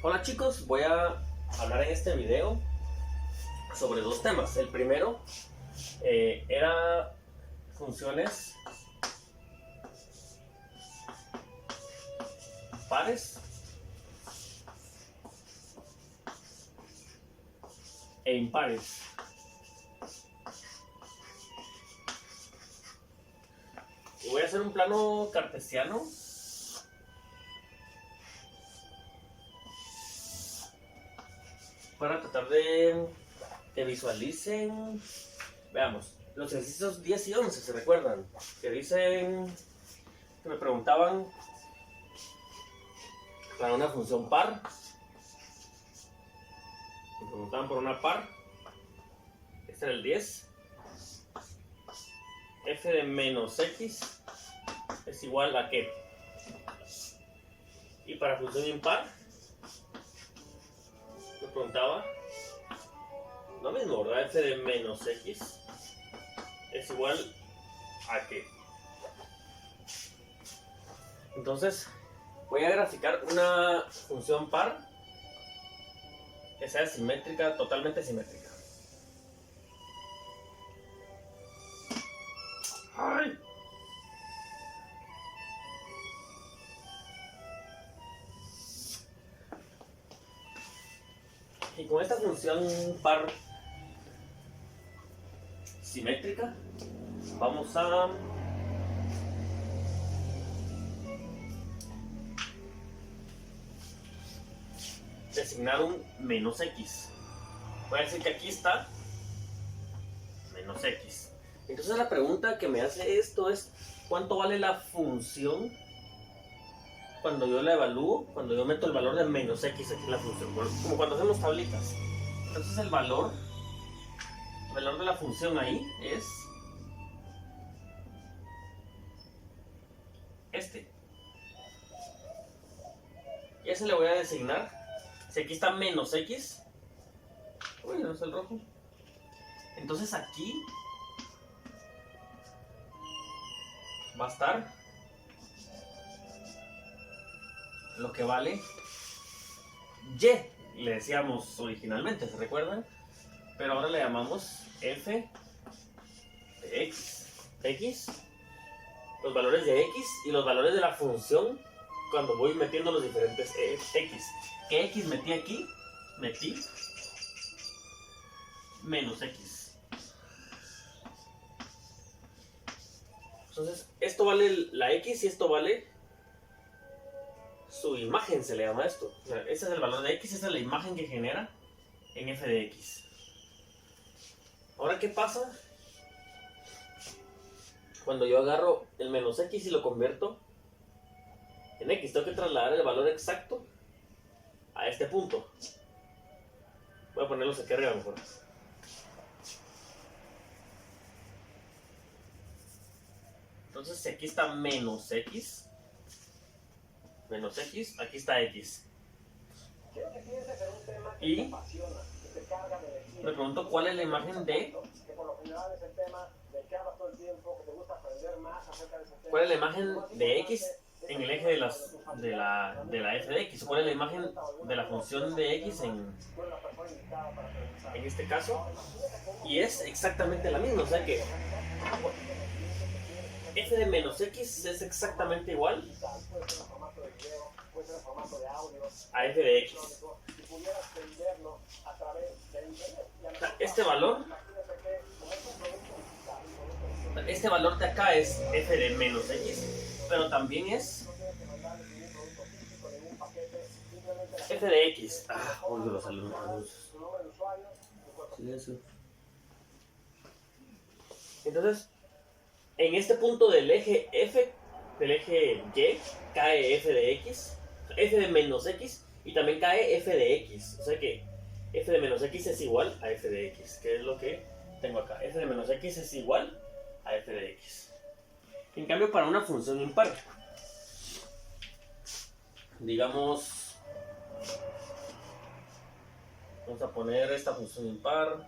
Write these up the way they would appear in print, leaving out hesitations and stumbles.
Hola chicos, voy a hablar en este video sobre dos temas. El primero era funciones pares e impares. Y voy a hacer un plano cartesiano para tratar de que visualicen. Veamos, los ejercicios 10 y 11, ¿se recuerdan? Que dicen, que me preguntaban para una función par. Me preguntaban por una par. Este era el 10. F de menos x es igual a ¿qué? Y para función impar me preguntaba lo mismo, ¿verdad? F de menos x es igual a ¿qué? Entonces voy a graficar una función par que sea simétrica, totalmente simétrica. ¡Ay! Y con esta función par simétrica vamos a designar un menos x. Voy a decir que aquí está menos x. Entonces la pregunta que me hace esto es ¿cuánto vale la función cuando yo la evalúo, cuando yo meto el valor de menos x aquí en la función? Como cuando hacemos tablitas. Entonces el valor de la función ahí es este. Y a ese le voy a designar, si aquí está menos x, uy, no es el rojo, entonces aquí va a estar lo que vale y, le decíamos originalmente, ¿se recuerdan? Pero ahora le llamamos f de x, los valores de x y los valores de la función cuando voy metiendo los diferentes x. ¿Qué x metí aquí? Metí menos x. Entonces, esto vale la x y esto vale su imagen, se le llama esto. O sea, ese es el valor de x, esa es la imagen que genera en f de x. Ahora, ¿qué pasa cuando yo agarro el menos x y lo convierto en x? Tengo que trasladar el valor exacto a este punto. Voy a ponerlos aquí arriba mejor. Entonces, si aquí está menos x, aquí está x. Y me pregunto cuál es la imagen de... ¿Cuál es la imagen de x en el eje de la f de x? ¿Cuál es la imagen de la función de x en este caso? Y es exactamente la misma, o sea que f de menos x es exactamente igual a f de x. Este valor de acá es f de menos x, pero también es f de x. Oigo los alumnos. Silencio. Entonces, en este punto del eje f, del eje y, cae f de x, f de menos x, y también cae f de x. O sea que f de menos x es igual a f de x, que es lo que tengo acá. F de menos x es igual a f de x. En cambio, para una función impar, digamos, vamos a poner esta función impar.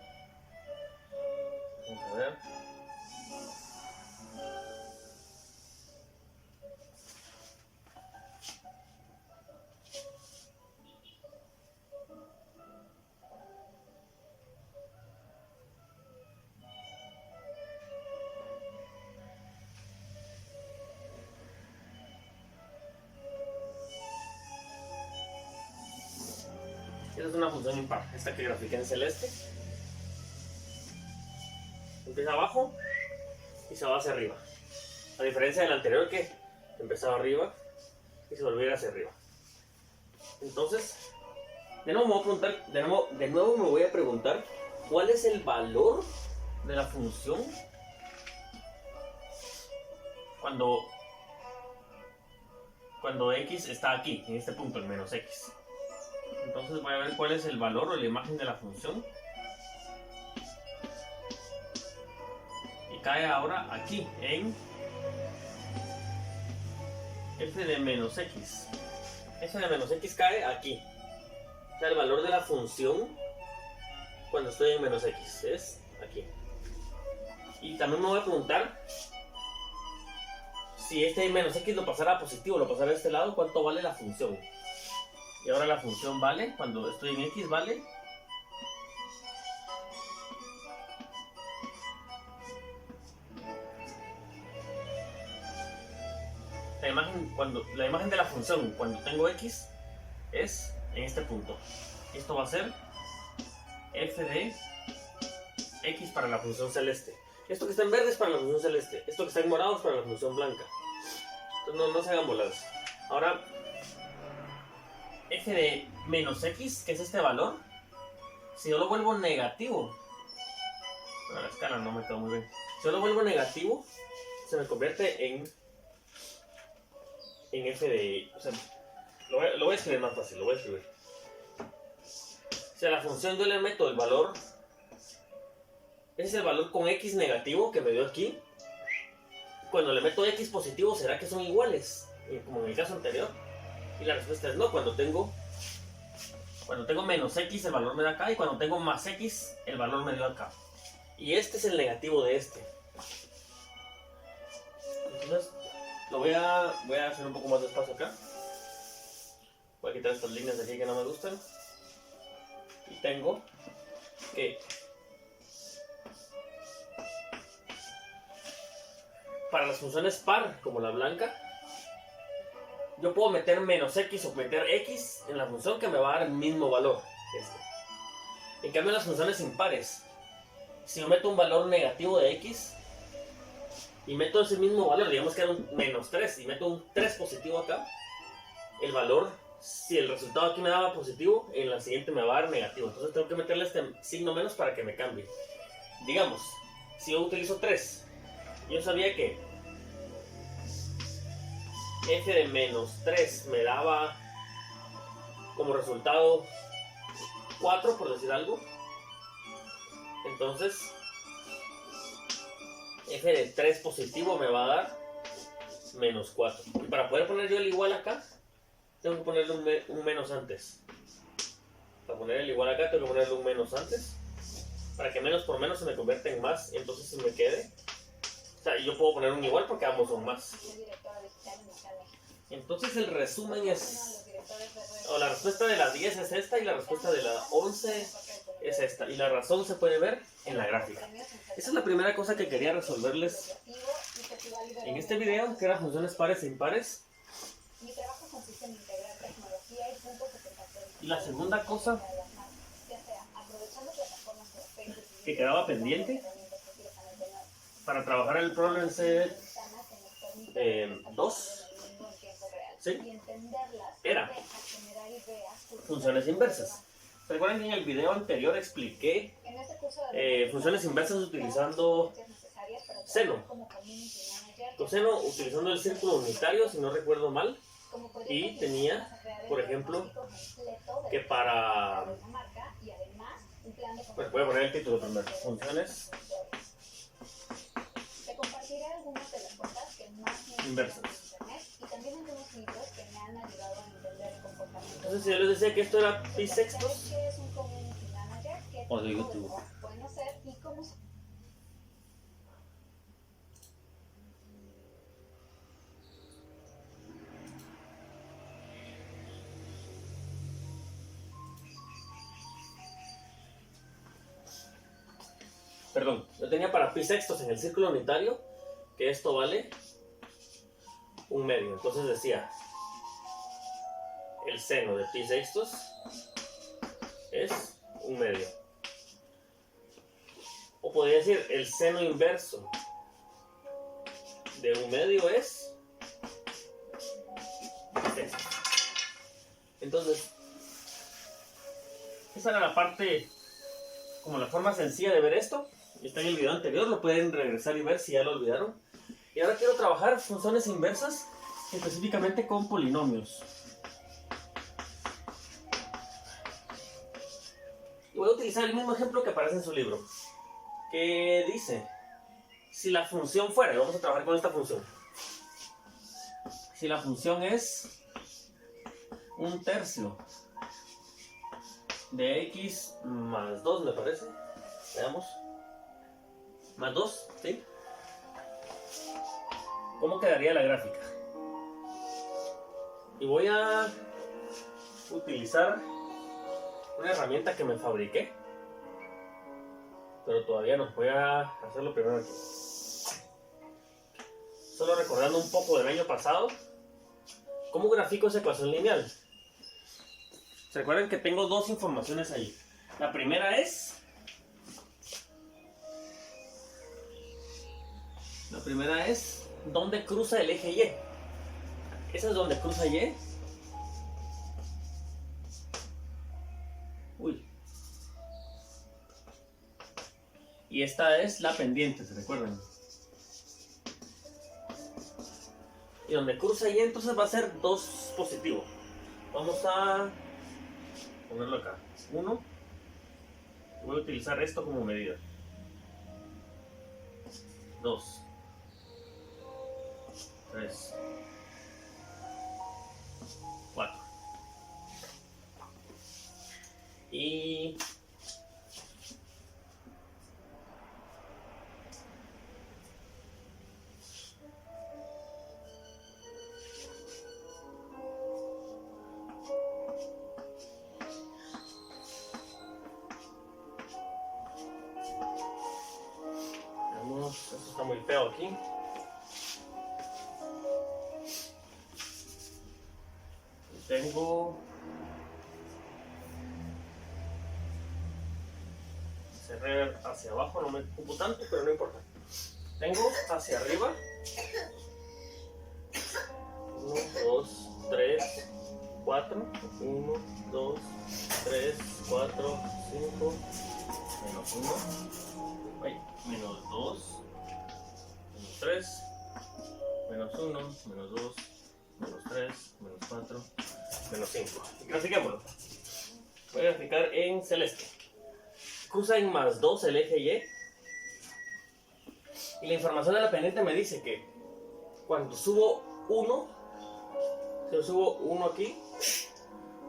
Vamos a ver. esta es una función impar, esta que grafiqué en celeste. Empieza abajo y se va hacia arriba. A diferencia del anterior que empezaba arriba y se volviera hacia arriba. Entonces, de nuevo me voy a preguntar cuál es el valor de la función cuando x está aquí, en este punto, en menos x. Entonces voy a ver cuál es el valor o la imagen de la función. Y cae ahora aquí, en f de menos x. F de menos x cae aquí. O sea, el valor de la función cuando estoy en menos x es aquí. Y también me voy a preguntar si este menos x lo pasara a positivo, lo pasara a este lado, ¿cuánto vale la función? Y ahora la función vale, cuando estoy en x, vale la imagen de la función cuando tengo x es en este punto. Esto va a ser f de x para la función celeste. Esto que está en verde es para la función celeste. Esto que está en morado es para la función blanca. Entonces no se hagan voladas. Ahora, f de menos x, que es este valor, si yo lo vuelvo negativo, bueno, la escala no me quedó muy bien. Si yo lo vuelvo negativo, se me convierte en f de... O sea, lo voy a escribir más fácil, lo voy a escribir. Si a la función yo le meto el valor... Ese es el valor con x negativo que me dio aquí. Cuando le meto x positivo, ¿será que son iguales? Como en el caso anterior. Y la respuesta es no. Cuando tengo menos x, el valor me da acá. Y cuando tengo más x, el valor me dio acá. Y este es el negativo de este. Entonces, voy a hacer un poco más de espacio acá. Voy a quitar estas líneas de aquí que no me gustan. Y tengo que... Para las funciones par, como la blanca, yo puedo meter menos x o meter x en la función que me va a dar el mismo valor. En cambio, en las funciones impares, si yo meto un valor negativo de x y meto ese mismo valor, digamos que era un menos 3, y meto un 3 positivo acá, el valor, si el resultado aquí me daba positivo, en la siguiente me va a dar negativo. Entonces tengo que meterle este signo menos para que me cambie. Digamos, si yo utilizo 3, yo sabía que f de menos 3 me daba como resultado 4, por decir algo. Entonces f de 3 positivo me va a dar menos 4. Y para poder poner yo el igual acá, tengo que ponerle un menos antes. Para poner el igual acá tengo que ponerle un menos antes, para que menos por menos se me convierta en más, y entonces se me quede. O sea, yo puedo poner un igual porque ambos son más. Entonces el resumen es... O la respuesta de la 10 es esta y la respuesta de la 11 es esta. Y la razón se puede ver en la gráfica. Esa es la primera cosa que quería resolverles en este video, que eran funciones pares e impares. Y la segunda cosa que quedaba pendiente para trabajar el Problem Set 2, ¿sí?, era funciones inversas. ¿Recuerdan que en el video anterior expliqué funciones inversas utilizando seno? Coseno utilizando el círculo unitario, si no recuerdo mal. Y tenía, por ejemplo, que para... Bueno, voy a poner el título primero. Funciones inversas. Entonces, si yo les decía que esto era pi sextos o de YouTube. Perdón, yo tenía para pi sextos en el círculo unitario que esto vale un medio. Entonces decía el seno de pi sextos es un medio. O podría decir el seno inverso de un medio es este. Entonces, esa era la parte, como la forma sencilla de ver esto. Está en el video anterior, lo pueden regresar y ver si ya lo olvidaron. Y ahora quiero trabajar funciones inversas, específicamente con polinomios. Y voy a utilizar el mismo ejemplo que aparece en su libro, que dice, si la función fuera, y vamos a trabajar con esta función, si la función es 1/3 de x más 2, me parece, veamos, más 2, ¿sí? ¿Cómo quedaría la gráfica? Y voy a utilizar una herramienta que me fabriqué, pero todavía no. Voy a hacerlo primero aquí. Solo recordando un poco del año pasado, ¿cómo grafico esa ecuación lineal? ¿Se acuerdan que tengo dos informaciones ahí? La primera es dónde cruza el eje Y. Esa es donde cruza Y. Uy. Y esta es la pendiente, ¿se recuerdan? Y donde cruza Y entonces va a ser 2 positivo. Vamos a ponerlo acá. 1. Voy a utilizar esto como medida. 2. 3. 4. Y esto está muy feo aquí. Tengo cerrar hacia abajo, no me ocupo tanto, pero no importa. Tengo hacia arriba 1, 2, 3, 4. 1, 2, 3, 4, 5, menos 1, menos 2, menos 3, menos 1, menos 2, menos 3, menos 4, menos 5. Grafiquémoslo. Voy a graficar en celeste. Cruza en más 2 el eje Y. Y la información de la pendiente me dice que cuando subo 1, si yo subo 1 aquí,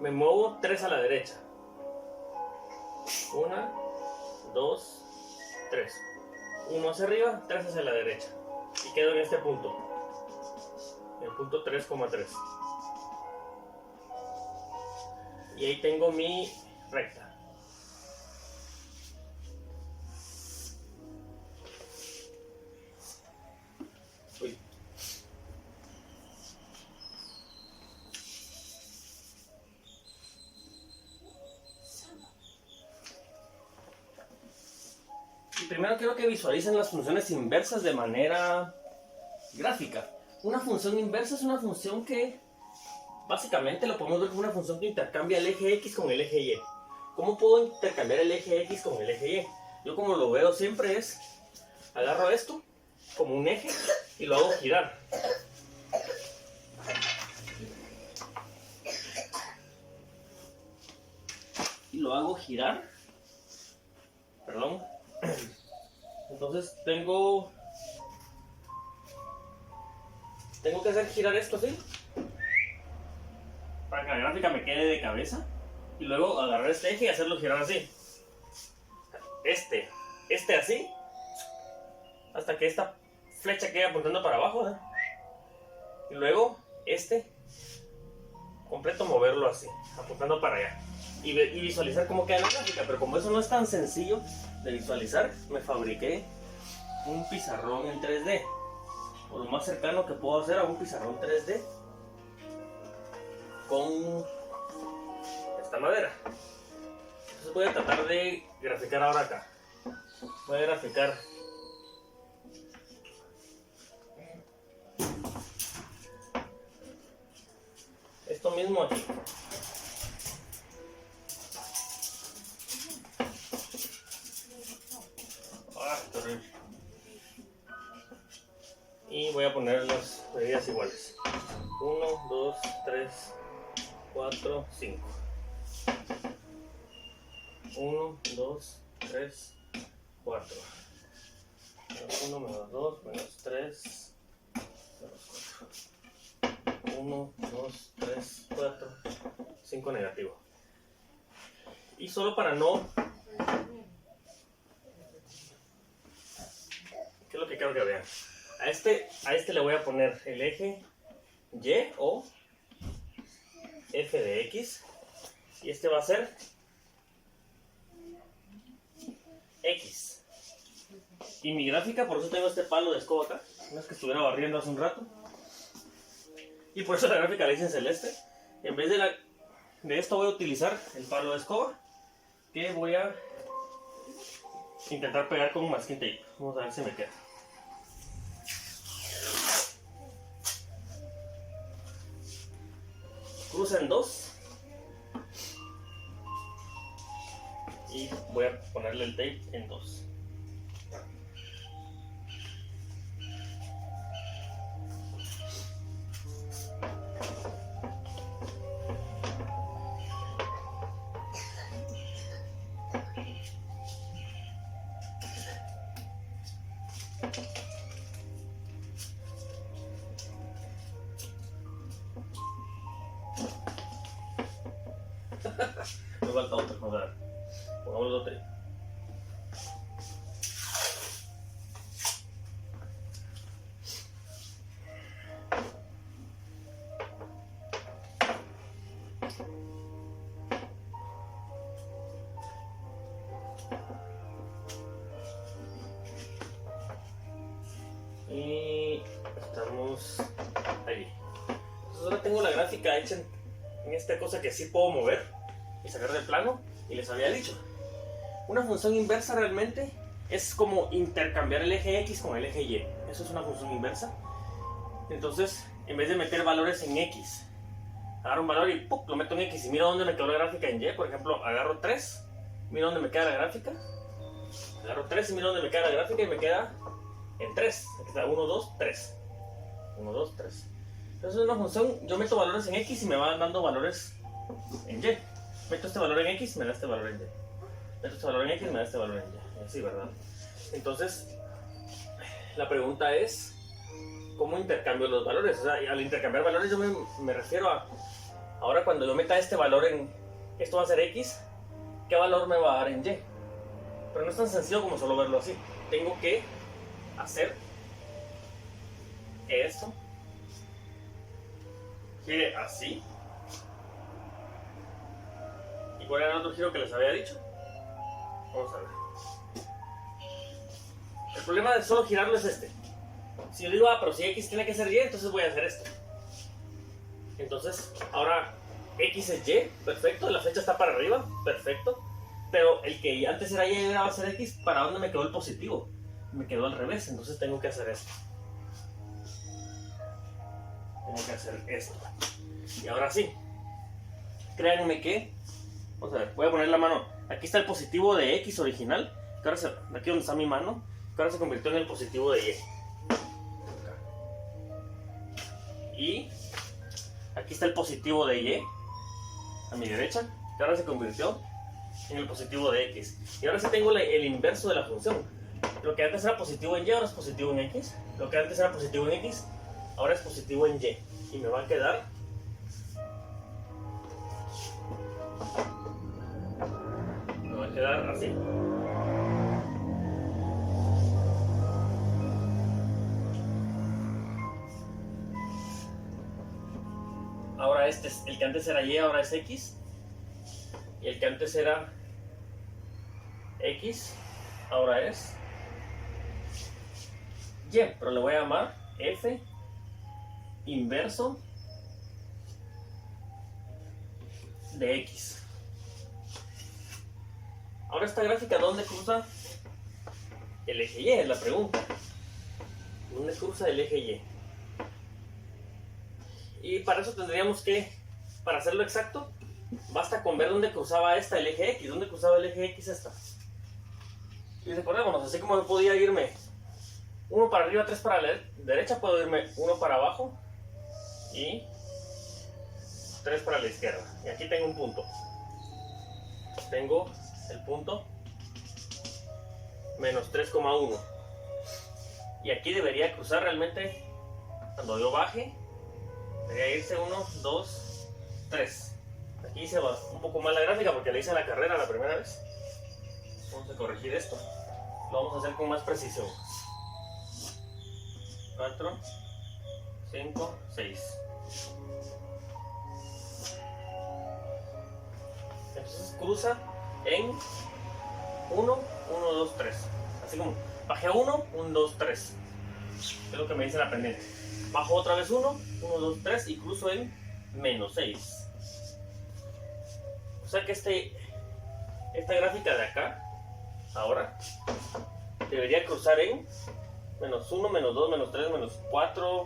me muevo 3 a la derecha. 1, 2, 3. 1 hacia arriba, 3 hacia la derecha. Y quedo en este punto. En el punto 3,3. Y ahí tengo mi recta. Uy. Y primero quiero que visualicen las funciones inversas de manera gráfica. Una función inversa es una función que básicamente lo podemos ver como una función que intercambia el eje X con el eje Y. ¿Cómo puedo intercambiar el eje X con el eje Y? Yo como lo veo siempre es, agarro esto como un eje y lo hago girar. Y lo hago girar. Perdón. Entonces tengo que hacer girar esto así para que la gráfica me quede de cabeza y luego agarrar este eje y hacerlo girar así, este así, hasta que esta flecha quede apuntando para abajo, ¿eh? Y luego este completo moverlo así, apuntando para allá y visualizar cómo queda la gráfica. Pero como eso no es tan sencillo de visualizar, me fabriqué un pizarrón en 3D, o lo más cercano que puedo hacer a un pizarrón 3D con esta madera. Entonces voy a tratar de graficar ahora acá. Voy a graficar esto mismo aquí. Y voy a poner las medidas iguales. 1, 2, 3, 4, 5. 1, 2, 3, 4. Menos 1, menos 2, menos 3, menos 4. 1, 2, 3, 4, 5 negativo. Y solo para no... ¿Qué es lo que quiero que vean? A este le voy a poner el eje Y o F de X. Y este va a ser X. Y mi gráfica, por eso tengo este palo de escoba acá. No es que estuviera barriendo hace un rato. Y por eso la gráfica la hice en celeste. En vez de esto voy a utilizar el palo de escoba, que voy a intentar pegar con masking tape. Vamos a ver si me queda. Cruza en 2. Y voy a ponerle el tape en 2. Me falta otro, a ver. Pongamos otro. Y estamos ahí. Entonces ahora tengo la gráfica hecha en esta cosa que sí puedo mover y sacar del plano. Y les había dicho, una función inversa realmente es como intercambiar el eje X con el eje Y. Eso es una función inversa. Entonces, en vez de meter valores en X, agarro un valor y ¡pum!, lo meto en X y miro dónde me quedó la gráfica en Y. Por ejemplo, agarro 3, miro dónde me queda la gráfica. Agarro 3 y miro dónde me queda la gráfica y me queda en 3. Aquí está 1, 2, 3. 1, 2, 3. Entonces es una función, yo meto valores en X y me van dando valores en Y. Meto este valor en X, me da este valor en Y. Meto este valor en X, me da este valor en Y. Así, ¿verdad? Entonces, la pregunta es, ¿cómo intercambio los valores? O sea, al intercambiar valores yo me refiero a, ahora cuando yo meta este valor en, esto va a ser X, ¿qué valor me va a dar en Y? Pero no es tan sencillo como solo verlo así. Tengo que hacer que esto gire así. ¿Y cuál era el otro giro que les había dicho? Vamos a ver. El problema de solo girarlo es este. Si yo digo, pero si X tiene que ser Y, entonces voy a hacer esto. Entonces, ahora X es Y, perfecto. La flecha está para arriba, perfecto. Pero el que antes era Y y ahora va a ser X, ¿para dónde me quedó el positivo? Me quedó al revés, entonces tengo que hacer esto. Tengo que hacer esto. Y ahora sí, créanme que, vamos a ver, voy a poner la mano. Aquí está el positivo de X original, que ahora aquí donde está mi mano, que ahora se convirtió en el positivo de Y. Y aquí está el positivo de Y, a mi derecha, que ahora se convirtió en el positivo de X. Y ahora sí tengo el inverso de la función. Lo que antes era positivo en Y, ahora es positivo en X. Lo que antes era positivo en X, ahora es positivo en Y. Y me va a quedar así. Ahora este es el que antes era Y, ahora es X. Y el que antes era X, ahora es Y, pero le voy a llamar F inverso de X. Ahora esta gráfica, ¿dónde cruza el eje Y? Es la pregunta. ¿Dónde cruza el eje Y? Y para eso tendríamos que, para hacerlo exacto, basta con ver dónde cruzaba esta el eje X. ¿Dónde cruzaba el eje X esta? Y recordémonos, así como yo podía irme 1 para arriba, 3 para la derecha, puedo irme 1 para abajo y 3 para la izquierda. Y aquí tengo un punto. Tengo el punto menos 3,1. Y aquí debería cruzar realmente, cuando yo baje, debería irse 1, 2, 3. Aquí hice un poco mal la gráfica porque le hice la carrera la primera vez. Vamos a corregir esto. Lo vamos a hacer con más precisión. 4, 5, 6. Entonces cruza en 1, 1, 2, 3. Así como bajé 1, 1, 2, 3. Es lo que me dice la pendiente. Bajo otra vez 1, 1, 2, 3 y cruzo en menos 6. O sea que esta gráfica de acá, ahora, debería cruzar en menos 1, menos 2, menos 3, menos 4.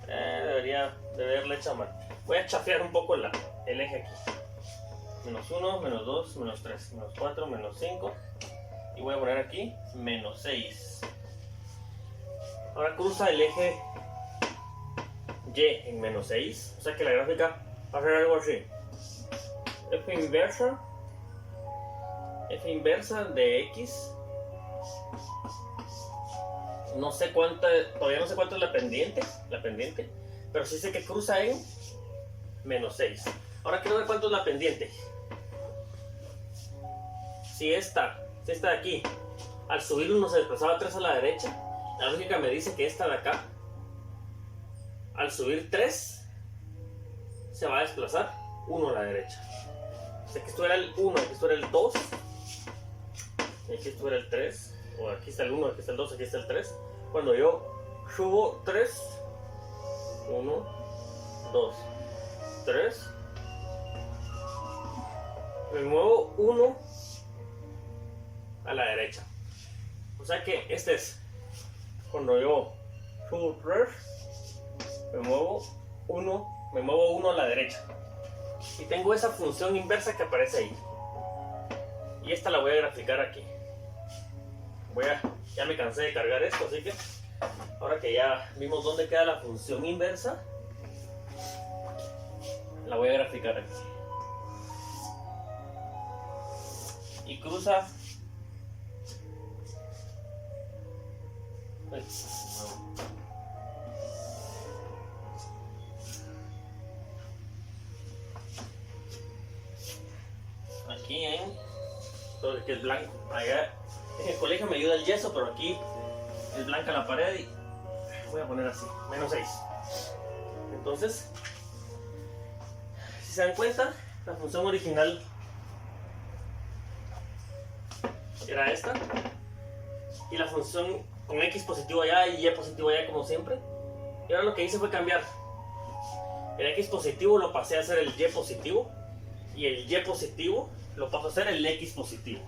Debería de haberle hecho mal. Voy a chafear un poco el eje aquí. Menos 1, menos 2, menos 3, menos 4, menos 5. Y voy a poner aquí menos 6. Ahora cruza el eje Y en menos 6. O sea que la gráfica va a ser algo así. F inversa de X. No sé cuánta, todavía no sé cuánto es la pendiente, pero sí sé que cruza en menos 6. Ahora quiero ver cuánto es la pendiente. Si esta de aquí, al subir 1 se desplazaba 3 a la derecha, la lógica me dice que esta de acá, al subir 3, se va a desplazar 1 a la derecha. O sea que esto era el 1, aquí esto era el 2, y aquí esto era el 3, o aquí está el 1, aquí está el 2, aquí está el 3. Cuando yo subo 3, 1, 2, 3, me muevo 1 a la derecha. O sea que este es, cuando yo subo 3, me muevo 1 a la derecha. Y tengo esa función inversa que aparece ahí. Y esta la voy a graficar aquí. Ya me cansé de cargar esto, así que ahora que ya vimos dónde queda la función inversa, la voy a graficar aquí. Y cruza. Aquí todo el que es blanco. Allá en el colegio me ayuda el yeso, pero aquí es blanca la pared y voy a poner así, menos 6. Entonces, si se dan cuenta, la función original era esta, y la función con X positivo allá y Y positivo allá como siempre. Y ahora lo que hice fue cambiar el X positivo, lo pasé a hacer el Y positivo, y el Y positivo lo paso a hacer el X positivo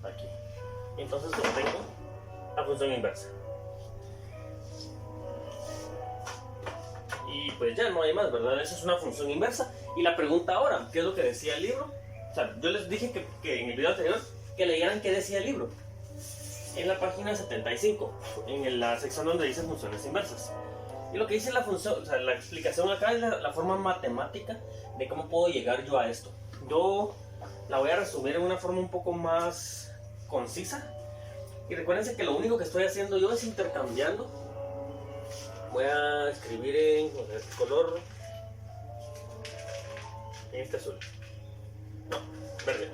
aquí. Y entonces obtengo la función inversa. Y pues ya no hay más, ¿verdad? Esa es una función inversa. Y la pregunta ahora, ¿qué es lo que decía el libro? O sea, yo les dije que en el video anterior que leyeran qué decía el libro. En la página 75, en la sección donde dice funciones inversas. Y lo que dice la función, o sea, la explicación acá es la forma matemática de cómo puedo llegar yo a esto. Yo la voy a resumir en una forma un poco más concisa. Y recuérdense que lo único que estoy haciendo yo es intercambiando. Voy a escribir en este color, en este azul, no, verde,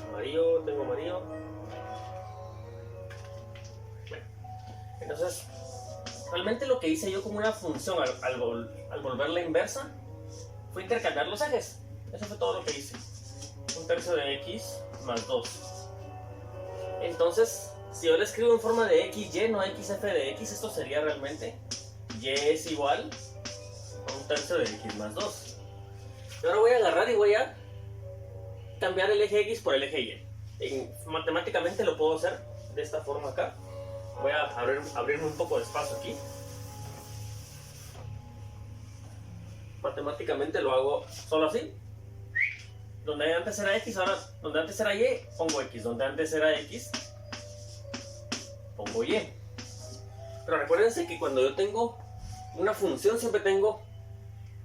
amarillo, tengo amarillo. Bueno, entonces realmente lo que hice yo como una función al volverla inversa fue intercambiar los ejes. Eso fue todo lo que hice. 1/3 de x más 2. Entonces, si yo le escribo en forma de XY, no XF de X, esto sería realmente Y es igual a 1/3 de X más 2. Y ahora voy a agarrar y voy a cambiar el eje X por el eje Y. Matemáticamente lo puedo hacer de esta forma acá. Voy a abrirme un poco de espacio aquí. Matemáticamente lo hago solo así. Donde antes era X, ahora donde antes era Y, pongo X. Donde antes era X, pongo Y. Pero recuérdense que cuando yo tengo una función siempre tengo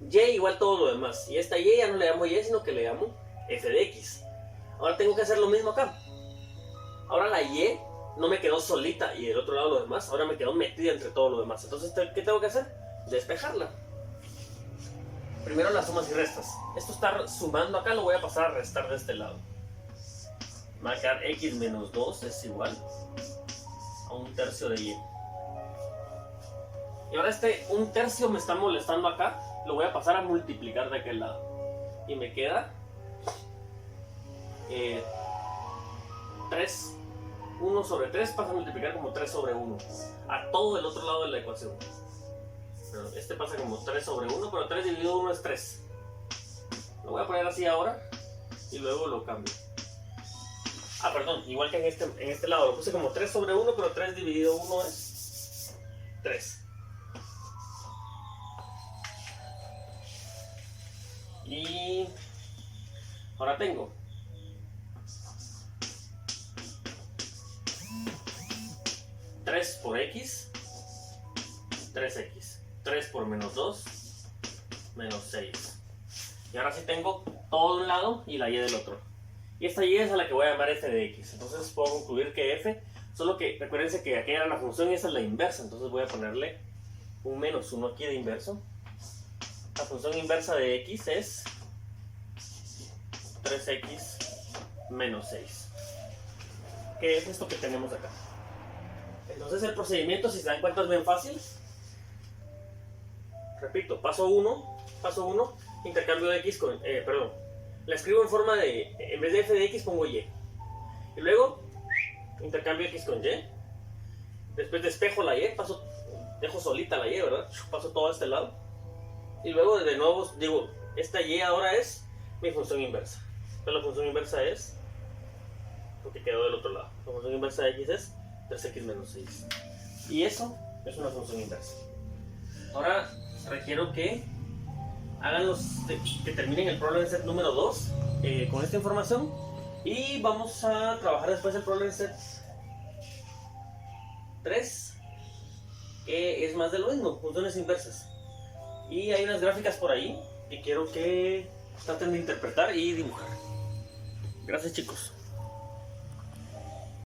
Y igual todo lo demás. Y esta Y ya no le llamo Y, sino que le llamo f de X. Ahora tengo que hacer lo mismo acá. Ahora la Y no me quedó solita y del otro lado lo demás. Ahora me quedó metida entre todo lo demás. Entonces, ¿qué tengo que hacer? Despejarla. Primero las sumas y restas. Esto está sumando acá, lo voy a pasar a restar de este lado. Me va a quedar X menos 2 es igual a 1/3 de Y. Y ahora este 1/3 me está molestando acá. Lo voy a pasar a multiplicar de aquel lado. Y me queda 3. 1 sobre 3 pasa a multiplicar como 3 sobre 1. A todo el otro lado de la ecuación. Este pasa como 3 sobre 1, pero 3 dividido 1 es 3. Lo voy a poner así ahora y luego lo cambio. Ah, perdón, igual que en este lado lo puse como 3 sobre 1, pero 3 dividido 1 es 3. Y ahora tengo 3 por X, 3X. 3 por menos 2, menos 6. Y ahora sí tengo todo de un lado y la Y del otro. Y esta Y es a la que voy a llamar f de X. Entonces puedo concluir que f, solo que recuérdense que aquí era la función y esa es la inversa. Entonces voy a ponerle un menos 1 aquí de inverso. La función inversa de X es 3X menos 6. ¿Qué es esto que tenemos acá? Entonces el procedimiento, si se dan cuenta, es bien fácil. Repito, paso 1, intercambio de X con, la escribo en forma de, en vez de f de X pongo Y. Y luego, intercambio X con Y. Después despejo la Y, dejo solita la Y, ¿verdad? Paso todo a este lado. Y luego de nuevo digo, esta Y ahora es mi función inversa. Pero la función inversa es lo que quedó del otro lado. La función inversa de X es 3X menos 6. Y eso es una función inversa. Ahora requiero que hagan que terminen el problem set número 2 con esta información y vamos a trabajar después el problem set 3, que es más de lo mismo, funciones inversas. Y hay unas gráficas por ahí que quiero que traten de interpretar y dibujar. Gracias, chicos.